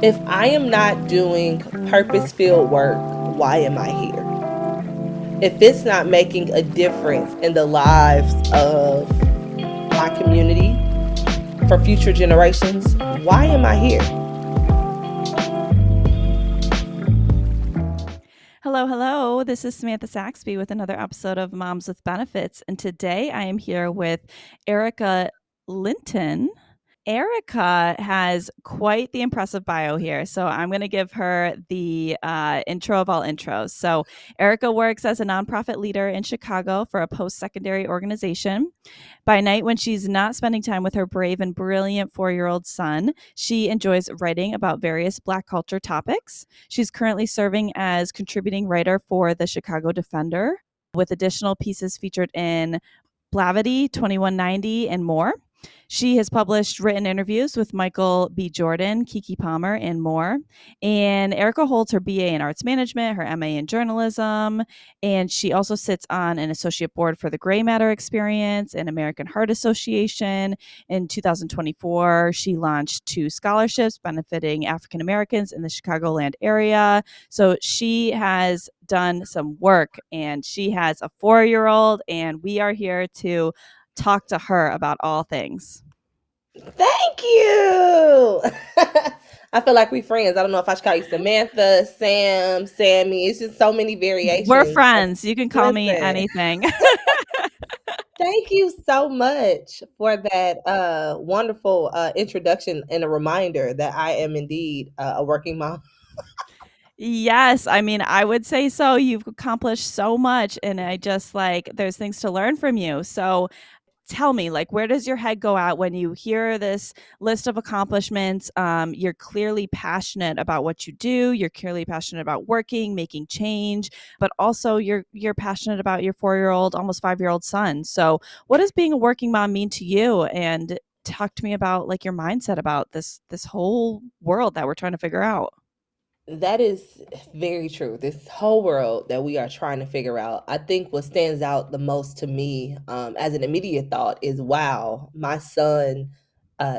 If I am not doing purpose filled work, why am I here? If it's not making a difference in the lives of my community for future generations, why am I here? Hello, hello. This is Samantha Saxby with another episode of Moms with Benefits. And today I am here with Arika Linton. Arika has quite the impressive bio here. So I'm going to give her the intro of all intros. So Arika works as a nonprofit leader in Chicago for a post secondary organization. By night, when she's not spending time with her brave and brilliant 4-year-old son, she enjoys writing about various Black culture topics. She's currently serving as contributing writer for the Chicago Defender, with additional pieces featured in Blavity, 2190, and more. She has published written interviews with Michael B. Jordan, Kiki Palmer, and more. And Arika holds her BA in arts management, her MA in journalism, and she also sits on an associate board for the Gray Matter Experience and American Heart Association. In 2024, she launched 2 scholarships benefiting African Americans in the Chicagoland area. So she has done some work, and she has a 4-year-old, and we are here to talk to her about all things. Thank you. I feel like we friends. I don't know if I should call you Samantha, Sam, Sammy. It's just so many We're variations. friends. You can call me Listen, anything. thank you so much for that wonderful introduction and a reminder that I am indeed a working mom. Yes, I mean, I would say so. You've accomplished so much, and I just like there's things to learn from you. So tell me, like, where does your head go at when you hear this list of accomplishments? You're clearly passionate about what you do. You're clearly passionate about working, making change, but also you're passionate about your 4-year-old, almost 5-year-old son. So, what does being a working mom mean to you? And talk to me about like your mindset about this whole world that we're trying to figure out. That is very true. This whole world that we are trying to figure out, I think what stands out the most to me as an immediate thought is wow, my son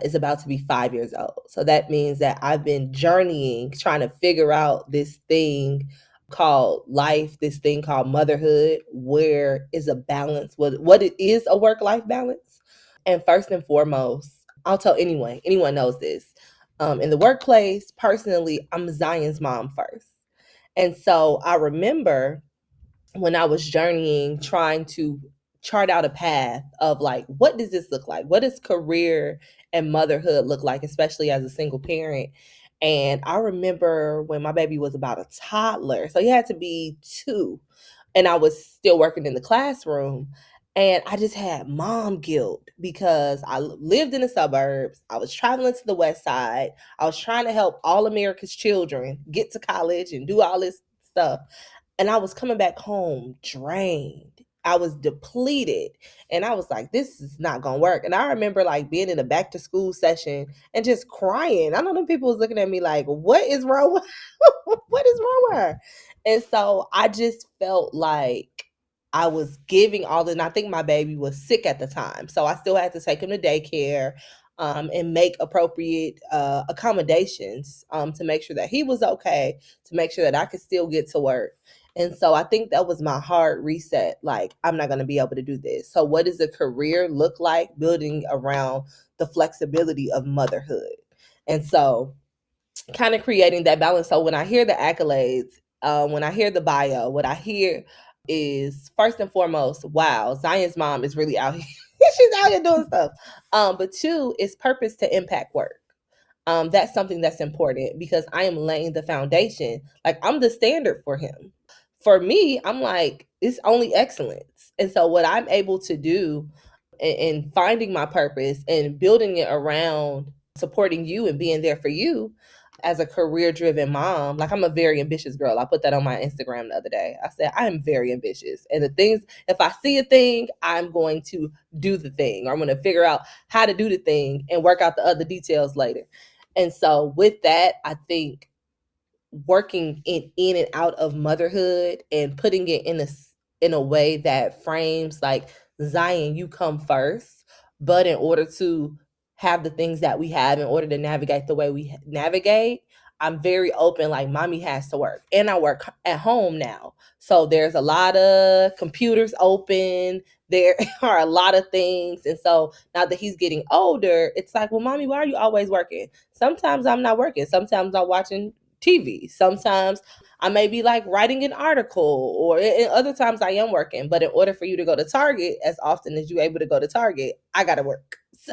is about to be 5 years old. So that means that I've been journeying, trying to figure out this thing called life, this thing called motherhood. Where is a balance? What it is a work life balance? And first and foremost, I'll tell anyone knows this. In the workplace, personally, I'm Zion's mom first. And so I remember when I was journeying, trying to chart out a path of like, what does this look like? What does career and motherhood look like, especially as a single parent? And I remember when my baby was about a toddler, so he had to be 2, and I was still working in the classroom. And I just had mom guilt because I lived in the suburbs. I was traveling to the west side. I was trying to help all America's children get to college and do all this stuff. And I was coming back home drained. I was depleted. And I was like, this is not gonna work. And I remember like being in a back to school session and just crying. I know them people was looking at me like, what is wrong with what is wrong with her? And so I just felt like I was giving all the, and I think my baby was sick at the time. So I still had to take him to daycare and make appropriate accommodations to make sure that he was okay, to make sure that I could still get to work. And so I think that was my hard reset. Like, I'm not going to be able to do this. So, what does a career look like building around the flexibility of motherhood? And so, kind of creating that balance. So, when I hear the accolades, when I hear the bio, what I hear is first and foremost, wow, Zion's mom is really out here. She's out here doing stuff. But 2 is purpose to impact work. That's something that's important because I am laying the foundation. Like, I'm the standard for him. For me, I'm like, it's only excellence. And so what I'm able to do in finding my purpose and building it around supporting you and being there for you as a career driven mom, like, I'm a very ambitious girl. I put that on my Instagram the other day. I said I am very ambitious, and the things, if I see a thing, I'm going to do the thing, or I'm going to figure out how to do the thing and work out the other details later. And so with that, I think working in and out of motherhood and putting it in a way that frames like, Zion, you come first, but in order to have the things that we have, in order to navigate the way we navigate, I'm very open, like, mommy has to work, and I work at home now. So there's a lot of computers open. There are a lot of things. And so now that he's getting older, it's like, well, mommy, why are you always working? Sometimes I'm not working. Sometimes I'm watching TV. Sometimes I may be like writing an article, or in other times I am working. But in order for you to go to Target as often as you're able to go to Target, I got to work. So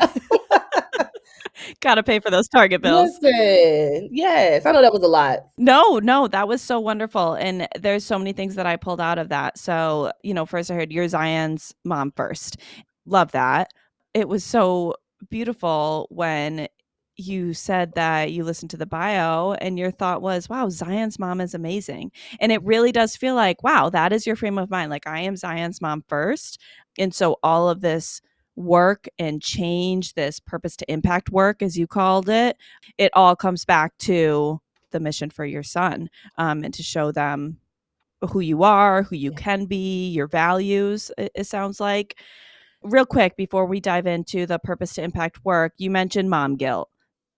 Gotta pay for those Target bills. listen, yes, I know that was a lot. No, no, that was so wonderful, and there's so many things that I pulled out of that. So, first I heard you're Zion's mom first. Love that. It was so beautiful when you said that you listened to the bio and your thought was, "Wow, Zion's mom is amazing." And it really does feel like, wow, that is your frame of mind. Like, I am Zion's mom first, and so all of this work and change, this purpose to impact work, as you called it all comes back to the mission for your son, and to show them who you are, who you Yeah. can be, your values, it sounds like. Real quick, before we dive into the purpose to impact work, you mentioned mom guilt.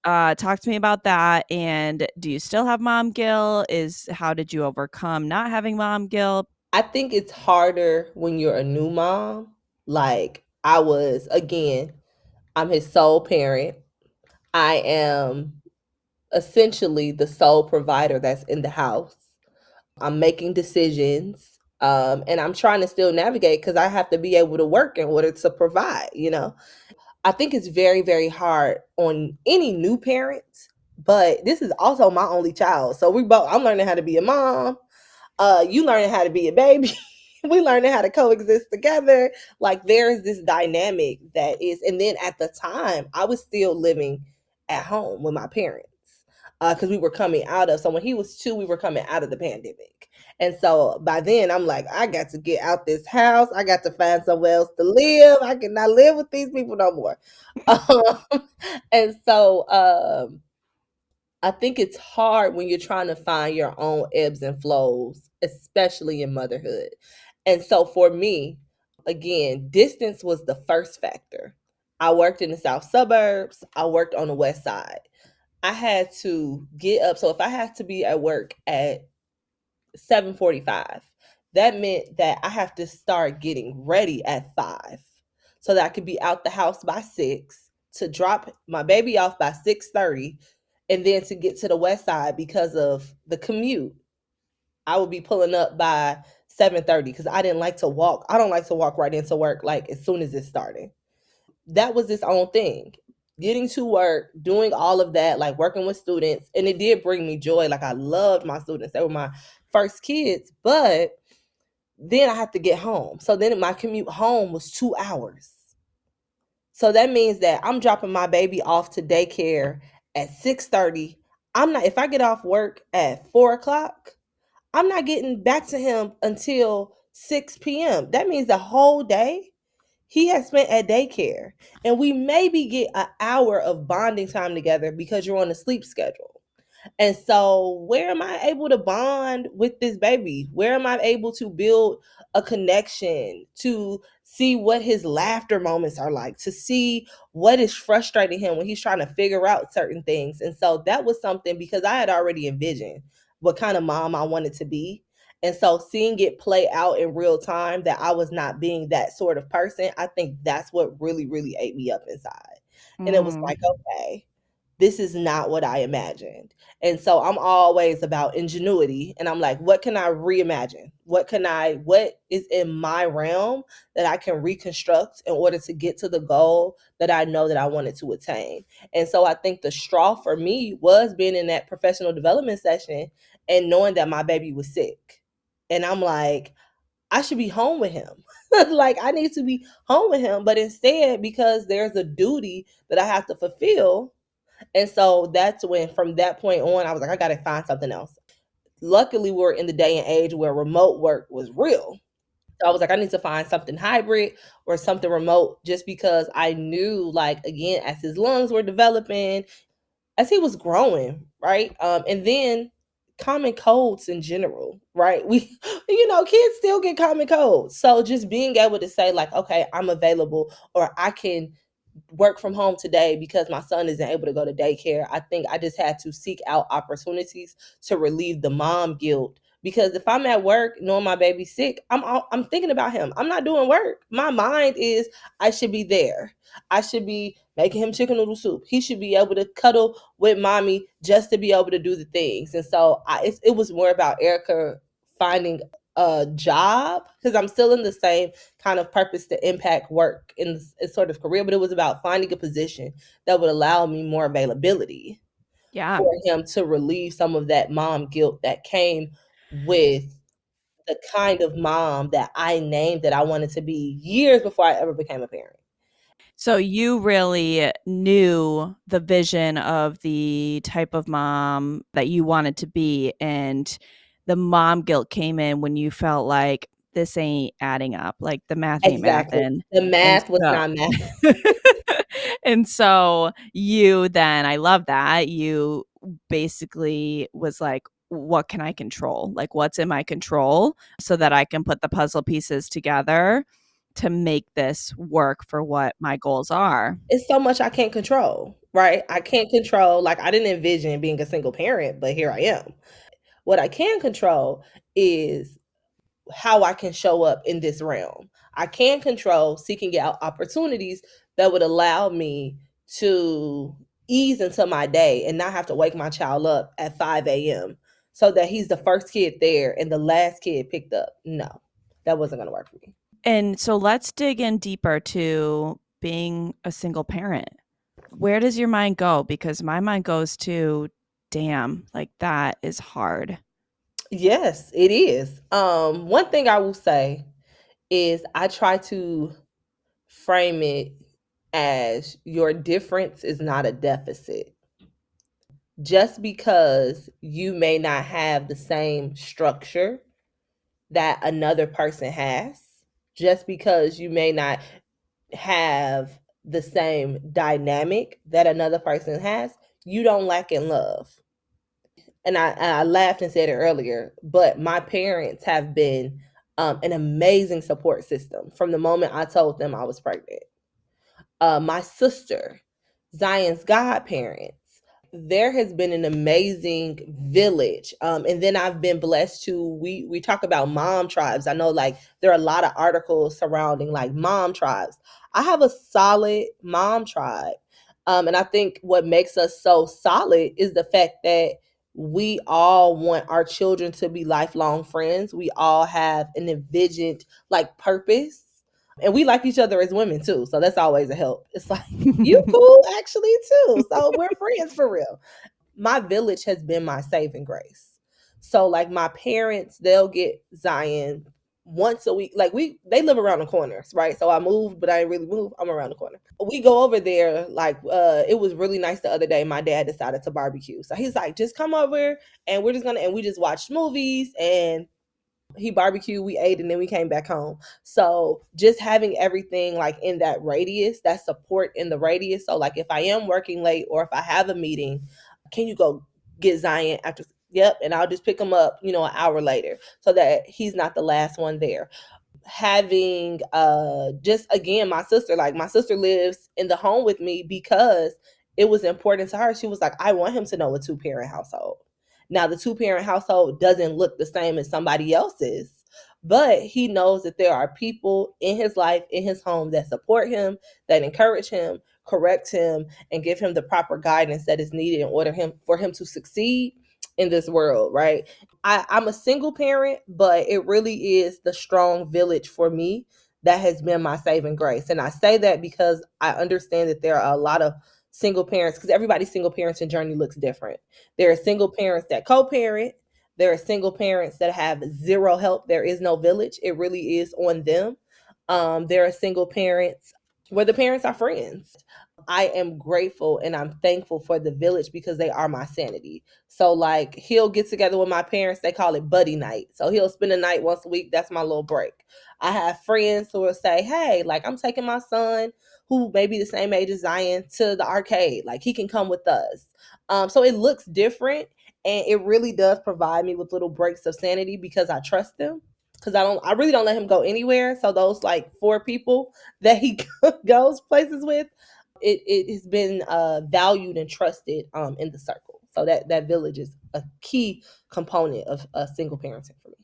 Talk to me about that. And do you still have mom guilt? How did you overcome not having mom guilt? I think it's harder when you're a new mom. Like I was, again, I'm his sole parent. I am essentially the sole provider that's in the house. I'm making decisions. And I'm trying to still navigate because I have to be able to work in order to provide. I think it's very, very hard on any new parents, but this is also my only child. So I'm learning how to be a mom. You learning how to be a baby. We learning how to coexist together. Like there's this dynamic that is, and then at the time, I was still living at home with my parents because we were coming out of. So when he was 2, we were coming out of the pandemic, and so by then I'm like, I got to get out this house. I got to find somewhere else to live. I cannot live with these people no more. And so I think it's hard when you're trying to find your own ebbs and flows, especially in motherhood. And so for me, again, distance was the first factor. I worked in the south suburbs, I worked on the west side. I had to get up. So if I had to be at work at 7:45, that meant that I have to start getting ready at 5 so that I could be out the house by 6 to drop my baby off by 6:30 and then to get to the west side because of the commute. I would be pulling up by 7:30 because I didn't like to walk. I don't like to walk right into work like as soon as it's starting. That was its own thing. Getting to work, doing all of that, like working with students, and it did bring me joy. Like I loved my students. They were my first kids, but then I had to get home. So then my commute home was 2 hours. So that means that I'm dropping my baby off to daycare at 6:30. I'm not if I get off work at 4 o'clock, I'm not getting back to him until 6 p.m. That means the whole day he has spent at daycare. And we maybe get an hour of bonding time together because you're on a sleep schedule. And so, where am I able to bond with this baby? Where am I able to build a connection, to see what his laughter moments are like, to see what is frustrating him when he's trying to figure out certain things? And so, that was something because I had already envisioned what kind of mom I wanted to be. And so, seeing it play out in real time that I was not being that sort of person, I think that's what really, really ate me up inside. And it was Mm. like, okay, this is not what I imagined. And so I'm always about ingenuity. And I'm like, what can I reimagine? What is in my realm that I can reconstruct in order to get to the goal that I know that I wanted to attain? And so I think the straw for me was being in that professional development session and knowing that my baby was sick. And I'm like, I should be home with him. Like I need to be home with him. But instead, because there's a duty that I have to fulfill, and so that's when, from that point on, I was like, I got to find something else. Luckily, we're in the day and age where remote work was real. So I was like, I need to find something hybrid or something remote just because I knew, like, again, as his lungs were developing, as he was growing, right? And then common colds in general, right? Kids still get common colds. So just being able to say, like, okay, I'm available or I can work from home today because my son isn't able to go to daycare. I think I just had to seek out opportunities to relieve the mom guilt. Because if I'm at work knowing my baby's sick, I'm thinking about him. I'm not doing work. My mind is I should be there. I should be making him chicken noodle soup. He should be able to cuddle with mommy just to be able to do the things. And so it was more about Arika finding a job because I'm still in the same kind of purpose to impact work in this sort of career, but it was about finding a position that would allow me more availability Yeah. for him to relieve some of that mom guilt that came with the kind of mom that I named that I wanted to be years before I ever became a parent. So you really knew the vision of the type of mom that you wanted to be, and the mom guilt came in when you felt like this ain't adding up, like the math ain't Exactly. mathin'. The And math was so not math. and so you then I love that, you basically was like, "What can I control? Like, what's in my control so that I can put the puzzle pieces together to make this work for what my goals are?" It's so much I can't control, right? I can't control, like, I didn't envision being a single parent, but here I am. What I can control is how I can show up in this realm. I can control seeking out opportunities that would allow me to ease into my day and not have to wake my child up at 5 a.m. so that he's the first kid there and the last kid picked up. No, that wasn't going to work for me. And so let's dig in deeper to being a single parent. Where does your mind go? Because my mind goes to, damn, like that is hard. Yes, it is. One thing I will say is I try to frame it as your difference is not a deficit. Just because you may not have the same structure that another person has, just because you may not have the same dynamic that another person has, you don't lack in love. And I laughed and said it earlier, but my parents have been an amazing support system from the moment I told them I was pregnant. My sister, Zion's godparents. There has been an amazing village. And then I've been blessed to we talk about mom tribes. I know like there are a lot of articles surrounding like mom tribes. I have a solid mom tribe. And I think what makes us so solid is the fact that we all want our children to be lifelong friends. We all have an envisioned like purpose and we like each other as women too. So that's always a help. It's like, you cool actually too. So we're friends for real. My village has been my saving grace. So like my parents, they'll get Zion once a week. Like they live around the corners, right? So I moved, but I didn't really move. I'm around the corner. We go over there. Like it was really nice the other day. My dad decided to barbecue. So he's like, just come over and we're just gonna and we just watched movies and he barbecued, we ate, and then we came back home. So just having everything like in that radius, that support in the radius. So like if I am working late or if I have a meeting, can you go get Zion after? Yep, and I'll just pick him up, an hour later, so that he's not the last one there. Having just again my sister lives in the home with me because it was important to her. She was like, I want him to know a two-parent household. Now the two-parent household doesn't look the same as somebody else's, but he knows that there are people in his life, in his home, that support him, that encourage him, correct him, and give him the proper guidance that is needed in order for him to succeed in this world, right? I'm a single parent, but it really is the strong village for me that has been my saving grace. And I say that because I understand that there are a lot of single parents, because everybody's single parenting journey looks different. There are single parents that co-parent. There are single parents that have zero help. There is no village. It really is on them. There are single parents where the parents are friends. I am grateful and I'm thankful for the village because they are my sanity. So like he'll get together with my parents, they call it buddy night. So he'll spend a night once a week. That's my little break. I have friends who will say, hey, like I'm taking my son who may be the same age as Zion to the arcade. Like he can come with us. So it looks different and it really does provide me with little breaks of sanity because I trust them. Because I really don't let him go anywhere. So those like four people that he goes places with, it has been valued and trusted in the circle. So that village is a key component of single parenting for me.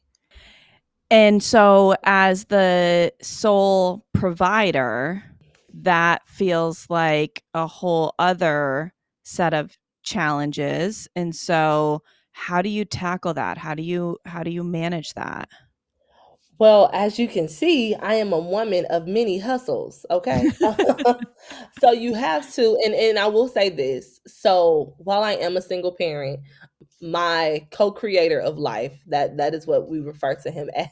And so, as the sole provider, that feels like a whole other set of challenges. And so, how do you tackle that? How do you manage that? Well, as you can see, I am a woman of many hustles, okay? So you have to, and I will say this. So while I am a single parent, my co-creator of life, that is what we refer to him as,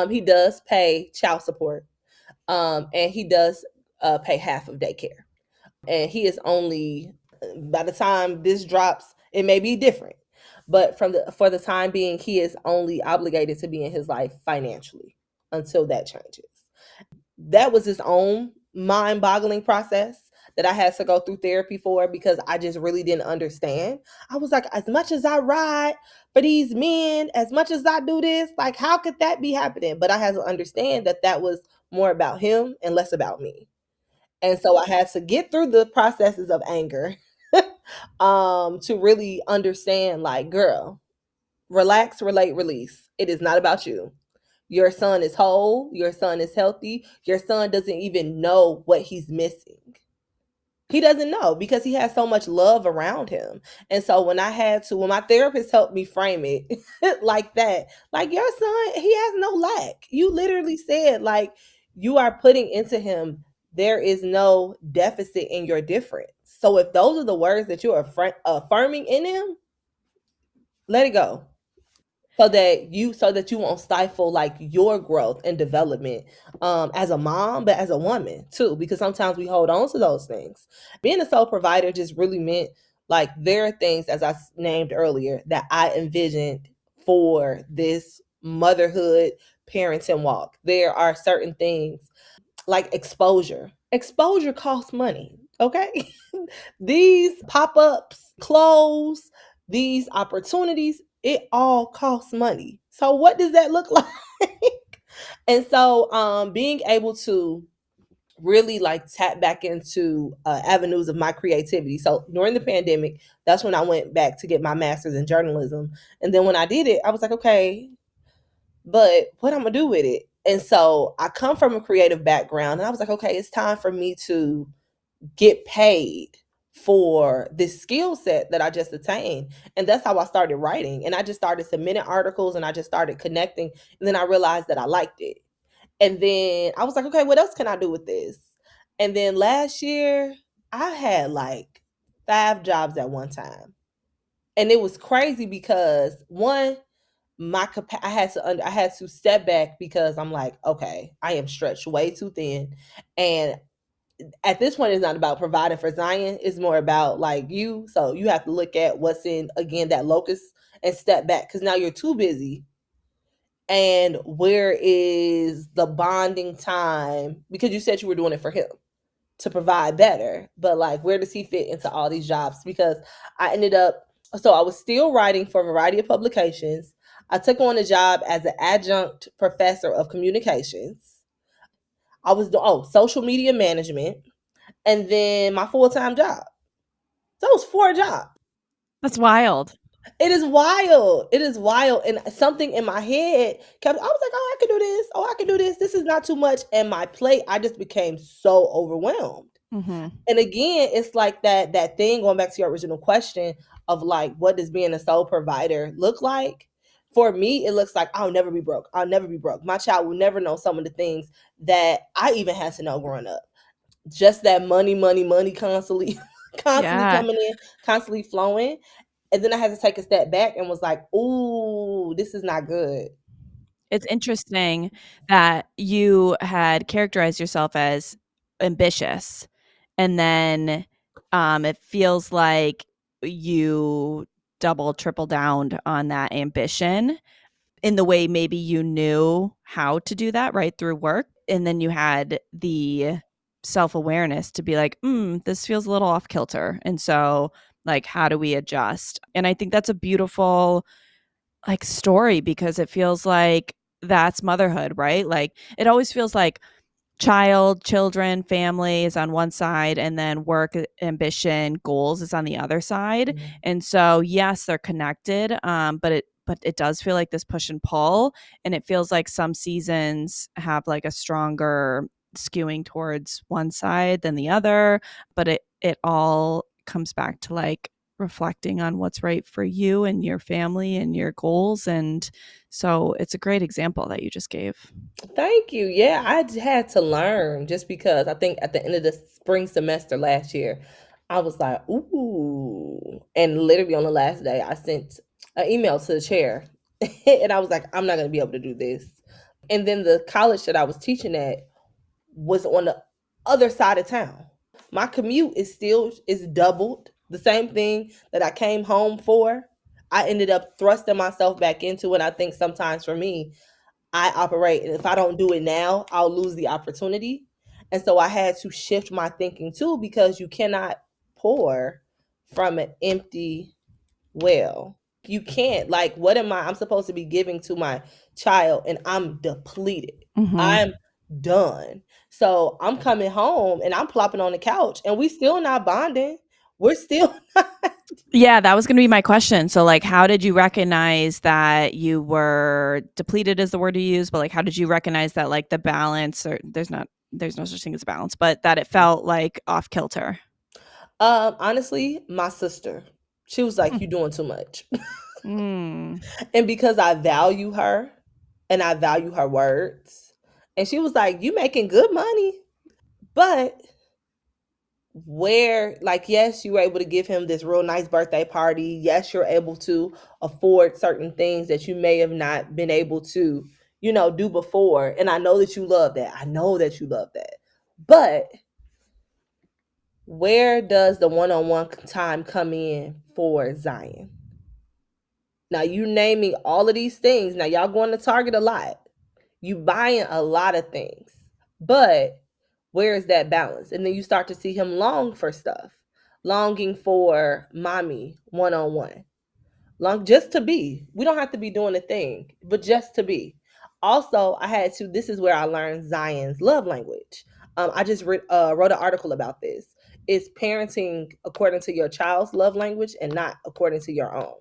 he does pay child support, and he does pay half of daycare. And he is only, by the time this drops, it may be different. But for the time being, he is only obligated to be in his life financially until that changes. That was his own mind-boggling process that I had to go through therapy for, because I just really didn't understand. I was like, as much as I ride for these men, as much as I do this, like, how could that be happening? But I had to understand that that was more about him and less about me. And so I had to get through the processes of anger to really understand, like, girl, relax, relate, release. It is not about you. Your son is whole, your son is healthy, your son doesn't even know what he's missing. He doesn't know because he has so much love around him. And so when my therapist helped me frame it like that, like, your son, he has no lack. You literally said, like, you are putting into him, there is no deficit in your difference. So if those are the words that you are affirming in him, let it go, so that you won't stifle, like, your growth and development as a mom, but as a woman too, because sometimes we hold on to those things. Being a sole provider just really meant, like, there are things, as named earlier, that I envisioned for this motherhood parenting walk. There are certain things like exposure. Exposure costs money, okay? These pop-ups, clothes, these opportunities, it all costs money. So what does that look like? And so being able to really, like, tap back into avenues of my creativity. So during the pandemic, that's when I went back to get my master's in journalism. And then when I did it, I was like, okay, but what I'm gonna do with it? And so I come from a creative background, and I was like, okay, it's time for me to get paid for this skill set that I just attained. And that's how I started writing. And I just started submitting articles, and I just started connecting. And then I realized that I liked it. And then I was like, okay, what else can I do with this? And then last year, I had like 5 jobs at one time. And it was crazy because, one, I had to step back, because I'm like, okay, I am stretched way too thin. And at this point, it's not about providing for Zion, it's more about, like, you. So you have to look at what's in, again, that locus, and step back, because now you're too busy. And where is the bonding time? Because you said you were doing it for him to provide better, but, like, where does he fit into all these jobs? Because I ended up, so I was still writing for a variety of publications. I took on a job as an adjunct professor of communications. I was doing, social media management, and then my full-time job. So it was 4 jobs. That's wild. It is wild. It is wild. And something in my head kept, I was like, oh, I can do this. Oh, I can do this. This is not too much. And my plate, I just became so overwhelmed. Hmm. And again, it's like that thing, going back to your original question of, like, what does being a sole provider look like? For me, it looks like I'll never be broke. I'll never be broke. My child will never know some of the things that I even had to know growing up. Just that money, money, money constantly, constantly Yeah. coming in, constantly flowing. And then I had to take a step back and was like, ooh, this is not good. It's interesting that you had characterized yourself as ambitious, and then, it feels like you double, triple downed on that ambition in the way maybe you knew how to do that, right, through work, and then you had the self-awareness to be like, this feels a little off kilter, and so, like, how do we adjust? And I think that's a beautiful, like, story, because it feels like that's motherhood, right? Like, it always feels like children, family is on one side, and then work, ambition, goals is on the other side. Mhm. And so, yes, they're connected, but it does feel like this push and pull, and it feels like some seasons have like a stronger skewing towards one side than the other, but it all comes back to like reflecting on what's right for you and your family and your goals. And so it's a great example that you just gave. Thank you. Yeah, had to learn just because I think at the end of the spring semester last year, I was like, ooh. And literally on the last day, I sent an email to the chair and I was like, I'm not going to be able to do this. And then the college that I was teaching at was on the other side of town. My commute is doubled. The same thing that I came home for, I ended up thrusting myself back into it. I think sometimes for me, I operate, and if I don't do it now, I'll lose the opportunity. And so I had to shift my thinking too, because you cannot pour from an empty well. You can't. Like, what am I'm supposed to be giving to my child, and I'm depleted. Mm-hmm. I'm done. So I'm coming home and I'm plopping on the couch, and we still not bonding. We're still not. Yeah, that was going to be my question. So, like, how did you recognize that you were depleted, is the word you use, but like, how did you recognize that, like, the balance, or there's no such thing as balance, but that it felt like off kilter? Honestly, my sister, she was like, "You doing too much." Mm. And because I value her and I value her words, and she was like, "You making good money." But where, like, yes, you were able to give him this real nice birthday party. Yes, you're able to afford certain things that you may have not been able to, do before. And I know that you love that. I know that you love that. But where does the one on one time come in for Zion? Now, you naming all of these things. Now, y'all going to Target a lot. You buying a lot of things. But where is that balance? And then you start to see him long for stuff, longing for mommy one on one, long just to be. We don't have to be doing a thing, but just to be. Also, I had to. This is where I learned Zion's love language. I just wrote an article about this. It's parenting according to your child's love language and not according to your own.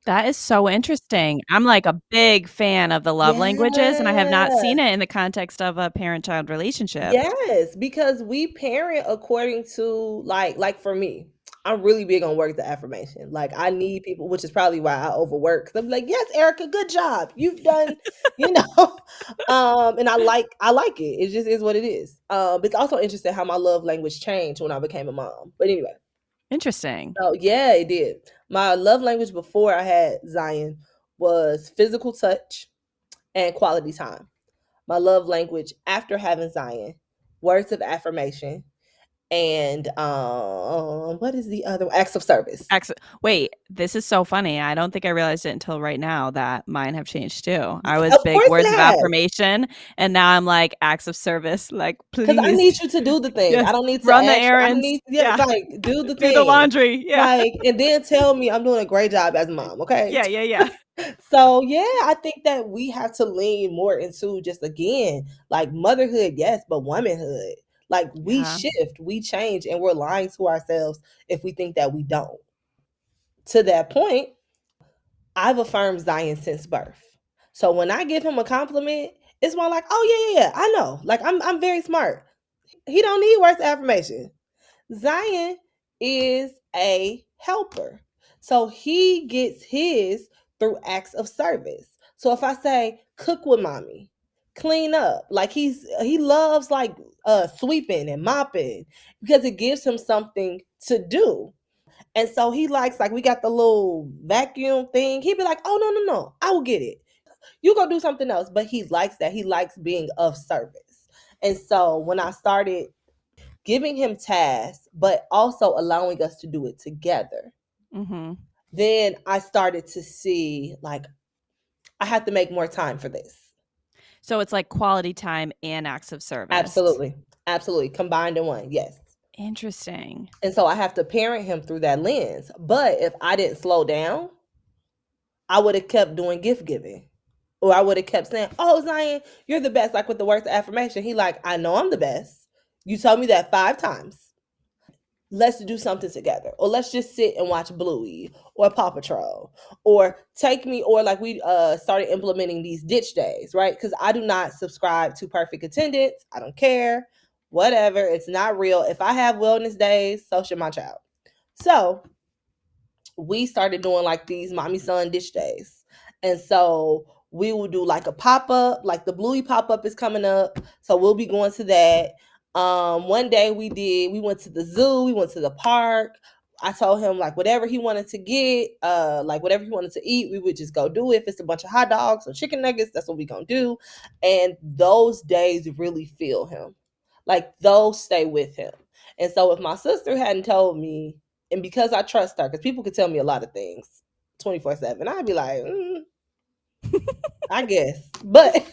That is so interesting. I'm like a big fan of the love languages, and I have not Yeah. seen it in the context of a parent-child relationship. Yes, because we parent according to like for me, I'm really big on work the affirmation. Like I need people, which is probably why I overwork. 'Cause I'm like, yes, Erica, good job. You've done, you know. And I like it. It just is what it is. But it's also interesting how my love language changed when I became a mom. But anyway, Interesting. so yeah, it did. My love language before I had Zion was physical touch and quality time. My love language after having Zion, words of affirmation, and what is the other one? Acts of service. Wait, this is so funny. I don't think I realized it until right now that mine have changed too. I was Of big course words of it has, affirmation, and now I'm like acts of service. Like, because I please, need you to do the thing. yes, I don't need to run the ask you. I errands. need, yeah, Yeah, like do the do the thing. laundry. Yeah, Like, and then tell me I'm doing a great job as a mom, okay? yeah, yeah, yeah. So yeah, I think that we have to lean more into just again, like motherhood, yes, but womanhood. Like we Yeah. shift, we change, and we're lying to ourselves if we think that we don't. To that point, I've affirmed Zion since birth. So when I give him a compliment, it's more like, oh yeah, yeah, yeah, I know. Like I'm very smart. He don't need words of affirmation. Zion is a helper. So he gets his through acts of service. So if I say cook with mommy, clean up, like he loves like sweeping and mopping because it gives him something to do. And so he likes, like, we got the little vacuum thing. He'd be like, oh, no, no, no, I will get it. You go do something else. But he likes that. He likes being of service. And so when I started giving him tasks, but also allowing us to do it together, Mm-hmm. then I started to see, like, I have to make more time for this. So it's like quality time and acts of service. Absolutely. Absolutely. Combined in one. Yes. Interesting. And so I have to parent him through that lens. But if I didn't slow down, I would have kept doing gift giving. Or I would have kept saying, "Oh, Zion, you're the best," like with the words of affirmation. He like, "I know I'm the best. You told me that 5 times. Let's do something together, or let's just sit and watch Bluey or Paw Patrol, or take me," or like we started implementing these ditch days, right? Because I do not subscribe to perfect attendance. I don't care, whatever. It's not real. If I have wellness days, so should my child. So we started doing like these mommy son ditch days. And so we will do like a pop up, like the Bluey pop up is coming up. So we'll be going to that. One day we went to the zoo, we went to the park. I told him like whatever he wanted to get, like whatever he wanted to eat, we would just go do it. If it's a bunch of hot dogs or chicken nuggets, that's what we gonna do. And those days really feel him. Like those stay with him. And so if my sister hadn't told me, and because I trust her, because people could tell me a lot of things 24/7, I'd be like, I guess. But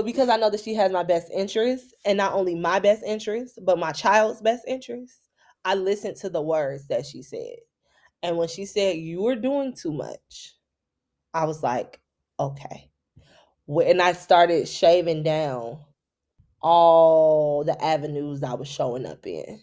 because I know that she has my best interest, and not only my best interest, but my child's best interest, I listened to the words that she said. And when she said, "You are doing too much," I was like, okay. And I started shaving down all the avenues I was showing up in.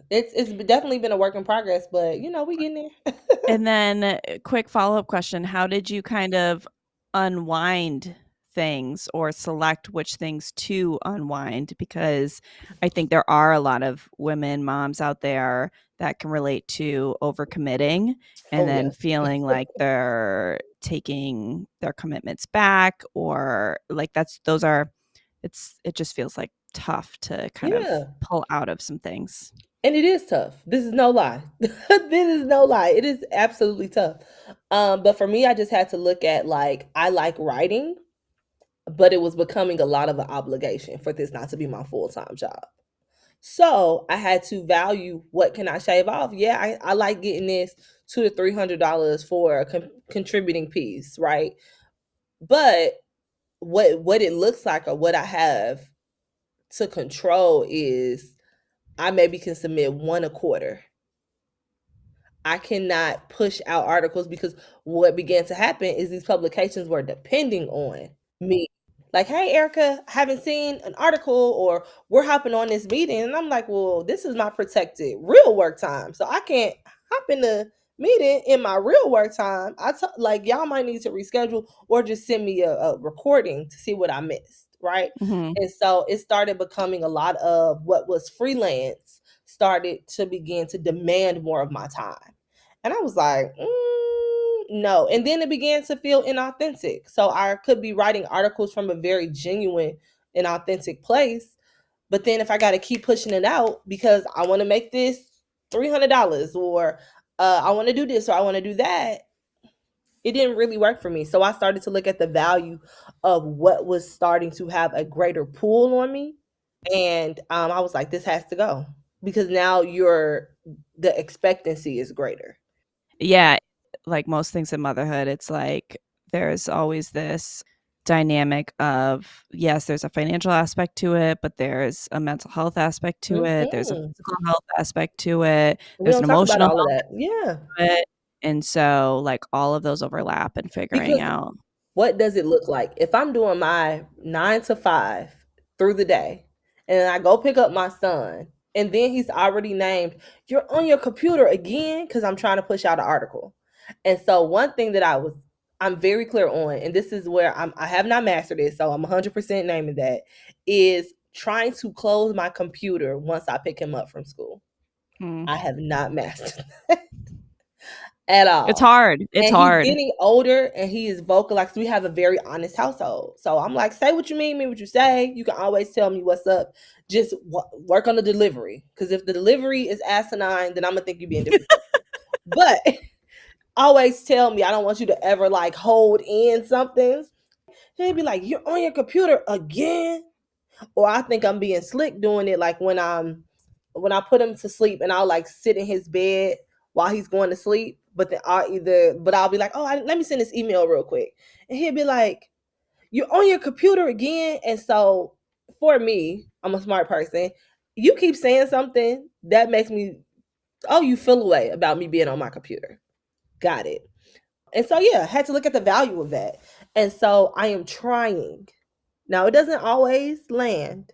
It's definitely been a work in progress, but we getting there. And then, quick follow-up question, how did you kind of unwind things or select which things to unwind? Because I think there are a lot of women, moms out there that can relate to overcommitting and Oh then yes. feeling like they're taking their commitments back, or like it just feels like tough to kind of Yeah. pull out of some things. And it is tough. This is no lie. This is no lie. It is absolutely tough. But for me, I just had to look at like I like writing, but it was becoming a lot of an obligation for this not to be my full-time job. So I had to value what can I shave off. Yeah, I like getting this $200 to $300 for a contributing piece, right? But what it looks like or what I have to control is I maybe can submit one a quarter. I cannot push out articles because what began to happen is these publications were depending on me. Like, "Hey, Erica, I haven't seen an article," or "We're hopping on this meeting." And I'm like, "Well, this is my protected real work time. So I can't hop in the meeting in my real work time. Like, y'all might need to reschedule or just send me a recording to see what I missed." Right. Mhm. And so it started becoming a lot of what was freelance started to begin to demand more of my time. And I was like, no. And then it began to feel inauthentic. So I could be writing articles from a very genuine and authentic place. But then if I got to keep pushing it out because I want to make this $300, or I want to do this or I want to do that, it didn't really work for me. So I started to look at the value of what was starting to have a greater pull on me. And I was like, this has to go because now the expectancy is greater. Yeah, like most things in motherhood, it's like there's always this dynamic of, yes, there's a financial aspect to it, but there's a mental health aspect to it, there's a Hmm. physical health aspect to it, We there's don't an talk about emotional all of health that. Yeah. to it, and so, like, all of those overlap and figuring Because out. what does it look like if I'm doing my 9 to 5 through the day and I go pick up my son and then he's already named, "You're on your computer again," because I'm trying to push out an article. And so one thing that I'm very clear on, and this is where I have not mastered it, so I'm 100% naming that, is trying to close my computer once I pick him up from school. Hmm. I have not mastered at It's all. hard, it's And he's hard. getting older and he is vocal. Like, we have a very honest household. So I'm like, say what you mean what you say. You can always tell me what's up. Just work on the delivery. Because if the delivery is asinine, then I'm going to think you're being disrespectful. But always tell me. I don't want you to ever like hold in something. He'll be like, "You're on your computer again?" Or I think I'm being slick doing it, like when I put him to sleep and I'll like sit in his bed while he's going to sleep, but then I'll be like, "Oh, let me send this email real quick," and he'll be like, "You're on your computer again." And so for me, I'm a smart person. You keep saying something that makes me, oh, you feel away about me being on my computer. Got it. And so, yeah, I had to look at the value of that. And so I am trying. Now, it doesn't always land,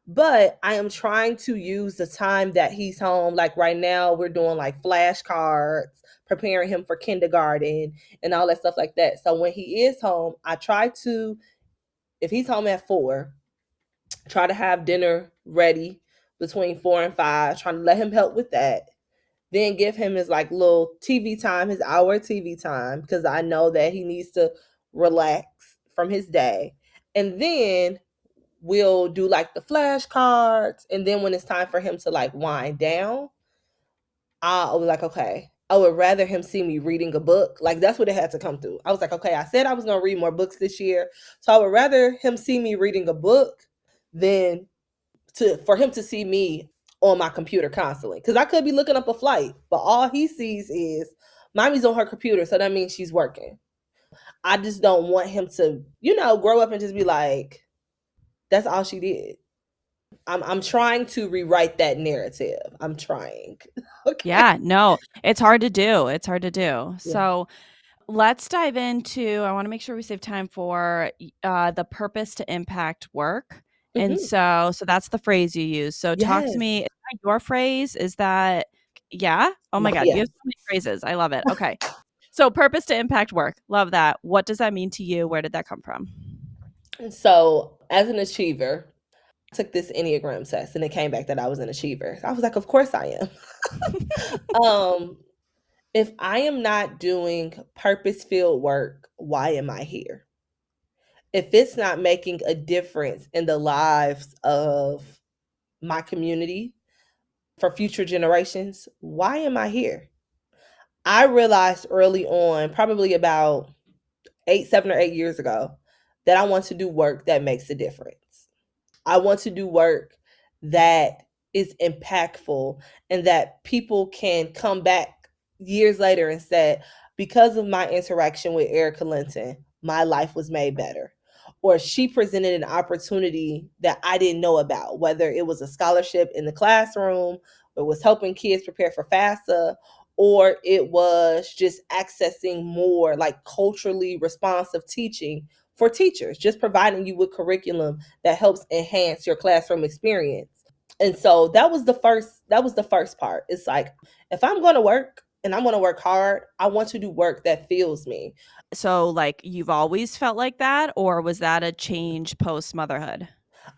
but I am trying to use the time that he's home. Like right now, we're doing like flashcards, preparing him for kindergarten and all that stuff like that. So when he is home, I try to, if he's home at 4, try to have dinner ready between 4 and 5, trying to let him help with that. Then give him his like little TV time, his hour TV time, because I know that he needs to relax from his day. And then we'll do like the flashcards. And then when it's time for him to like wind down, I'll be like, okay, I would rather him see me reading a book. Like that's what it had to come through. I was like, okay, I said I was gonna read more books this year. So I would rather him see me reading a book than to for him to see me on my computer constantly. Cause I could be looking up a flight, but all he sees is mommy's on her computer, so that means she's working. I just don't want him to, grow up and just be like, that's all she did. I'm trying to rewrite that narrative. I'm trying. Okay. Yeah, no, it's hard to do. It's hard to do. Yeah. So let's dive into, I want to make sure we save time for the purpose to impact work. And Hmm. so that's the phrase you use. So talk to Yes. me. Is that your phrase? Is that, yeah? Oh my God. You Yeah. have so many phrases. I love it. Okay. So purpose to impact work. Love that. What does that mean to you? Where did that come from? So as an achiever, I took this Enneagram test and it came back that I was an achiever. I was like, of course I am. If I am not doing purpose filled work, why am I here? If it's not making a difference in the lives of my community for future generations, why am I here? I realized early on, probably about 7 or 8 years ago, that I want to do work that makes a difference. I want to do work that is impactful and that people can come back years later and say, because of my interaction with Arika Linton, my life was made better. Or she presented an opportunity that I didn't know about, whether it was a scholarship in the classroom, or it was helping kids prepare for FAFSA, or it was just accessing more like culturally responsive teaching for teachers, just providing you with curriculum that helps enhance your classroom experience. And so that was the first part. It's like if I'm going to work and I'm going to work hard, I want to do work that fills me. So, like, you've always felt like that, or was that a change post motherhood?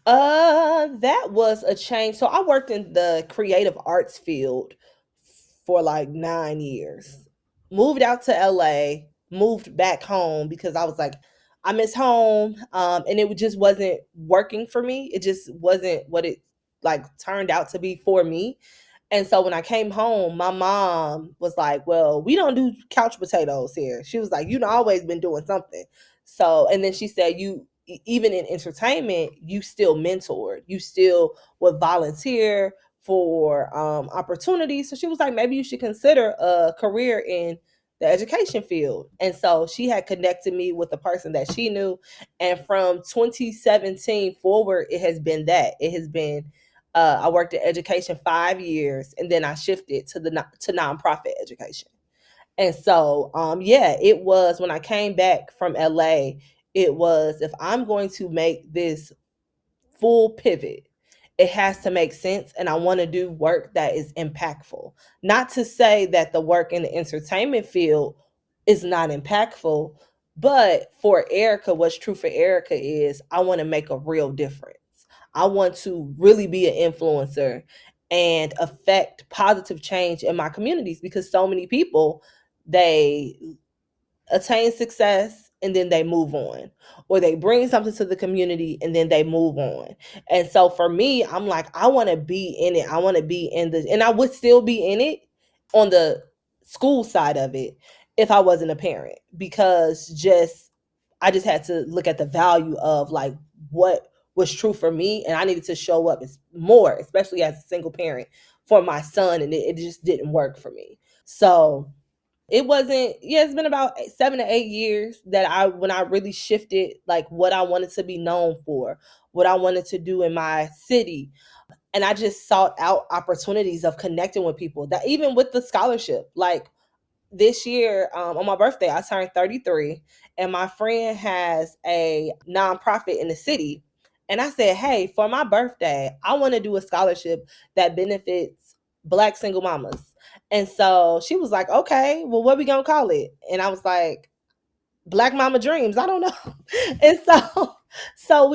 That was a change. So I worked in the creative arts field for like 9 years. Moved out to LA, moved back home because I was like, I miss home. And it just wasn't working for me. It just wasn't what it like turned out to be for me. And so when I came home, my mom was like, well, we don't do couch potatoes here. She was like, always been doing something. So, and then she said, even in entertainment, you still mentored, you still would volunteer for opportunities. So she was like, maybe you should consider a career in the education field. And so she had connected me with a person that she knew. And from 2017 forward, it has been that. It has been I worked in education 5 years, and then I shifted to nonprofit education. And so, yeah, it was when I came back from LA. It was if I'm going to make this full pivot, it has to make sense, and I want to do work that is impactful. Not to say that the work in the entertainment field is not impactful, but for Arika, what's true for Arika is I want to make a real difference. I want to really be an influencer and affect positive change in my communities, because so many people, they attain success and then they move on, or they bring something to the community and then they move on. And so for me, I'm like, I want to be in it. I want to be in the, and I would still be in it on the school side of it if I wasn't a parent, because just I just had to look at the value of like what was true for me, and I needed to show up as more, especially as a single parent, for my son, and it just didn't work for me. So it wasn't, yeah, it's been about 7 to 8 years that when I really shifted like what I wanted to be known for, what I wanted to do in my city. And I just sought out opportunities of connecting with people, that even with the scholarship, like this year, on my birthday, I turned 33, and my friend has a nonprofit in the city. And I said, hey, for my birthday, I want to do a scholarship that benefits Black single mamas. And so she was like, okay, well, what we gonna call it? And I was like, Black Mama Dreams. I don't know. And so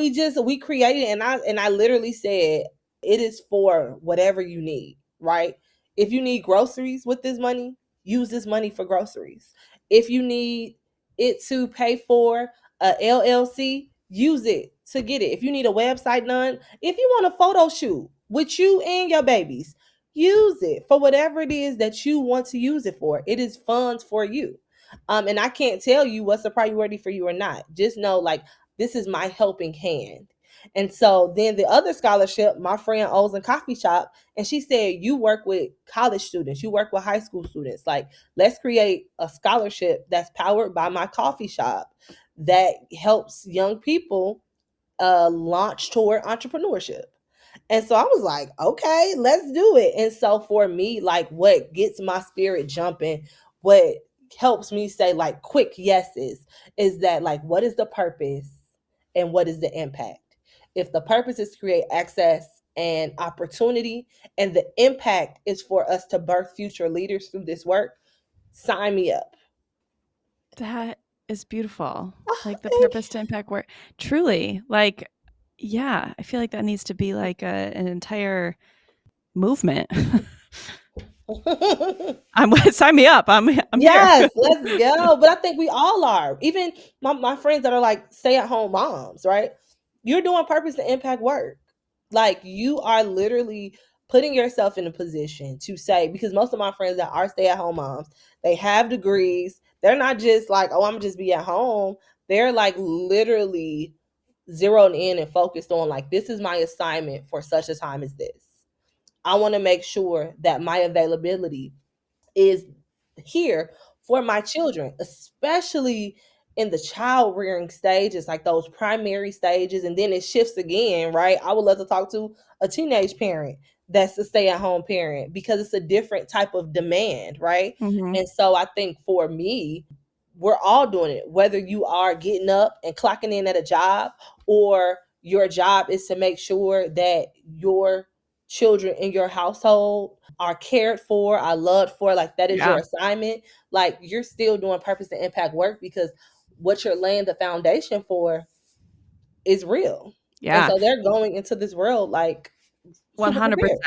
we created, and I literally said it is for whatever you need, right? If you need groceries with this money, use this money for groceries. If you need it to pay for a LLC, use it to get it. If you need a website done, if you want a photo shoot with you and your babies, use it for whatever it is that you want to use it for. It is funds for you. And I can't tell you what's a priority for you or not. Just know, like, this is my helping hand. And so then the other scholarship, my friend owns a coffee shop, and she said, you work with college students, you work with high school students. Like, let's create a scholarship that's powered by my coffee shop that helps young people launch toward entrepreneurship. And so I was like, okay, let's do it. And so for me, like, what gets my spirit jumping, what helps me say like quick yeses, is that, like, what is the purpose and what is the impact? If the purpose is to create access and opportunity, and the impact is for us to birth future leaders through this work, sign me up. That is beautiful. Oh, Like the thank purpose to impact work. Truly, like, yeah, I feel like that needs to be like an entire movement. you. I'm sign me up. I'm here. Yes, let's go. But I think we all are. Even my friends that are like stay at home moms, right? You're doing purpose to impact work. Like, you are literally putting yourself in a position to say, because most of my friends that are stay at home moms, they have degrees. They're not just like, oh, I'm just be at home. They're like literally zeroed in and focused on, like, this is my assignment for such a time as this. I want to make sure that my availability is here for my children, especially in the child rearing stages, like those primary stages. And then it shifts again, right? I would love to talk to a teenage parent that's a stay at home parent, because it's a different type of demand, right? Mhm. And so I think for me, we're all doing it, whether you are getting up and clocking in at a job, or your job is to make sure that your children in your household are cared for, are loved for, like, that is your Yeah. assignment. Like, you're still doing purpose and impact work, because what you're laying the foundation for is real. And Yeah. so they're going into this world like super prepared. 100%.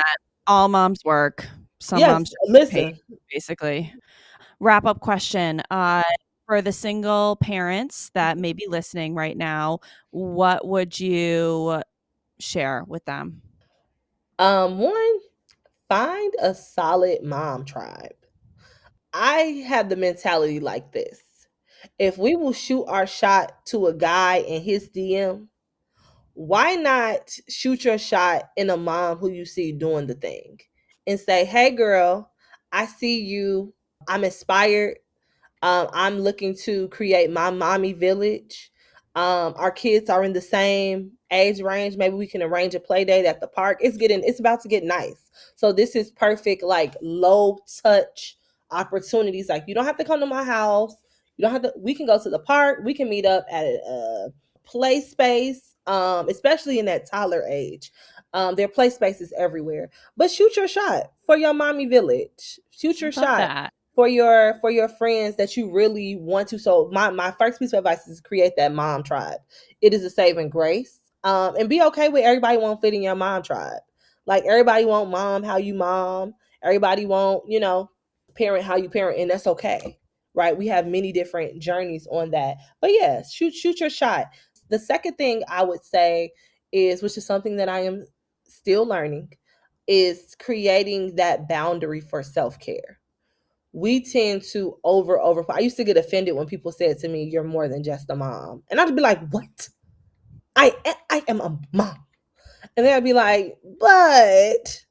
All moms work. Some Yes, moms just get paid, listen. basically. Wrap up question. For the single parents that may be listening right now, what would you share with them? One, find a solid mom tribe. I have the mentality like this. If we will shoot our shot to a guy in his DM, why not shoot your shot in a mom who you see doing the thing and say, hey, girl, I see you. I'm inspired. I'm looking to create my mommy village. Our kids are in the same age range. Maybe we can arrange a play date at the park. It's about to get nice. So this is perfect, like, low touch opportunities. Like, you don't have to come to my house. You don't have to. We can go to the park. We can meet up at a play space. Especially in that toddler age. There are play spaces everywhere. But shoot your shot for your mommy village. Shoot I your love shot that. for your friends that you really want to. So my first piece of advice is create that mom tribe. It is a saving grace. And be okay with everybody won't fit in your mom tribe. Like, everybody won't mom how you mom. Everybody won't, parent how you parent, and that's okay. Right? We have many different journeys on that. But yeah, shoot your shot. The second thing I would say is, which is something that I am still learning, is creating that boundary for self-care. We tend to over. I used to get offended when people said to me, "You're more than just a mom," and I'd be like, "What? I am a mom," and they'd be like, "But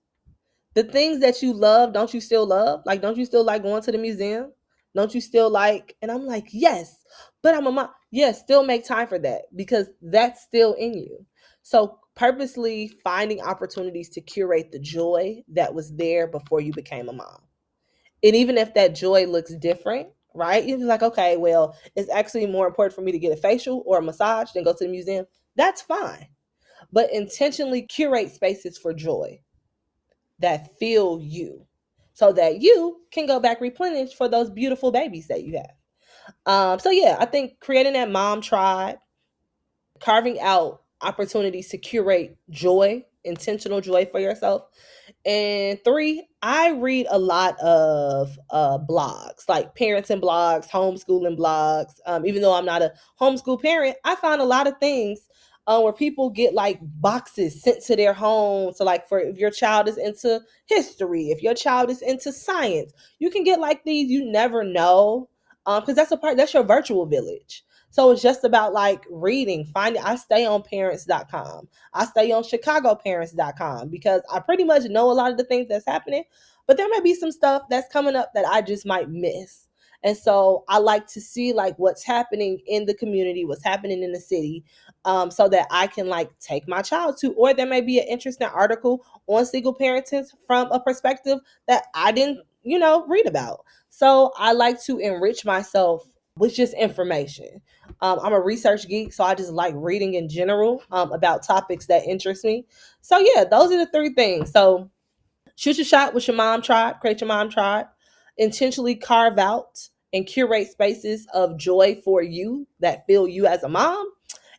the things that you love, don't you still love? Like, don't you still like going to the museum? Don't you still like?" And I'm like, "Yes, but I'm a mom. Yes, still make time for that, because that's still in you." So purposely finding opportunities to curate the joy that was there before you became a mom. And even if that joy looks different, right? You're like, okay, well, it's actually more important for me to get a facial or a massage than go to the museum. That's fine. But intentionally curate spaces for joy that feel you so that you can go back replenished for those beautiful babies that you have. So yeah, I think creating that mom tribe, carving out opportunities to curate joy, intentional joy for yourself. And three, I read a lot of blogs, like parenting blogs, homeschooling blogs. Even though I'm not a homeschool parent, I find a lot of things where people get like boxes sent to their home. So, like, for if your child is into history, if your child is into science, you can get like these. You never know, because that's your virtual village. So it's just about like reading, finding. I stay on parents.com. I stay on chicagoparents.com because I pretty much know a lot of the things that's happening, but there might be some stuff that's coming up that I just might miss. And so I like to see like what's happening in the community, what's happening in the city, so that I can like take my child to, or there may be an interesting article on single parenting from a perspective that I didn't, read about. So I like to enrich myself with just information. I'm a research geek, so I just like reading in general about topics that interest me. So yeah, those are the three things. So shoot your shot with your mom tribe, create your mom tribe, intentionally carve out and curate spaces of joy for you that feel you as a mom.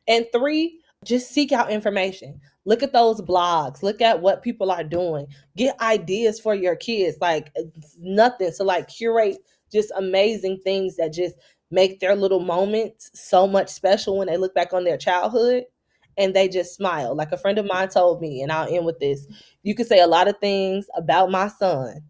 And three, just seek out information. Look at those blogs. Look at what people are doing. Get ideas for your kids. Like nothing. So like curate just amazing things that just make their little moments so much special when they look back on their childhood and they just smile. Like a friend of mine told me, and I'll end with this. You could say a lot of things about my son,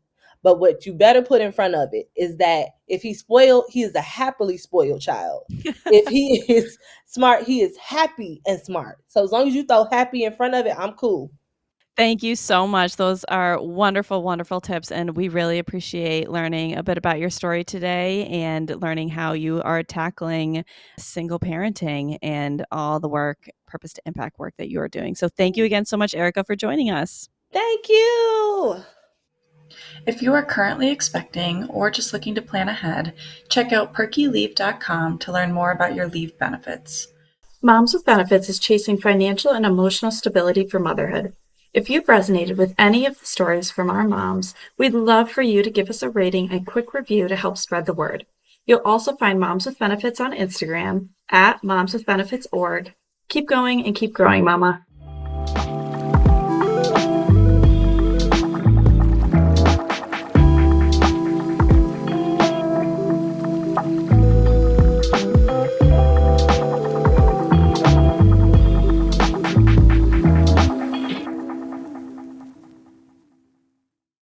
but what you better put in front of it is that if he's spoiled, he is a happily spoiled child. If he is smart, he is happy and smart. So as long as you throw happy in front of it, I'm cool. Thank you so much. Those are wonderful, wonderful tips. And we really appreciate learning a bit about your story today and learning how you are tackling single parenting and all the work, purpose to impact work that you are doing. So thank you again so much, Arika, for joining us. Thank you. If you are currently expecting or just looking to plan ahead, check out perkyleave.com to learn more about your leave benefits. Moms with Benefits is chasing financial and emotional stability for motherhood. If you've resonated with any of the stories from our moms, we'd love for you to give us a rating and quick review to help spread the word. You'll also find Moms with Benefits on Instagram @momswithbenefits.org. Keep going and keep growing, Mama.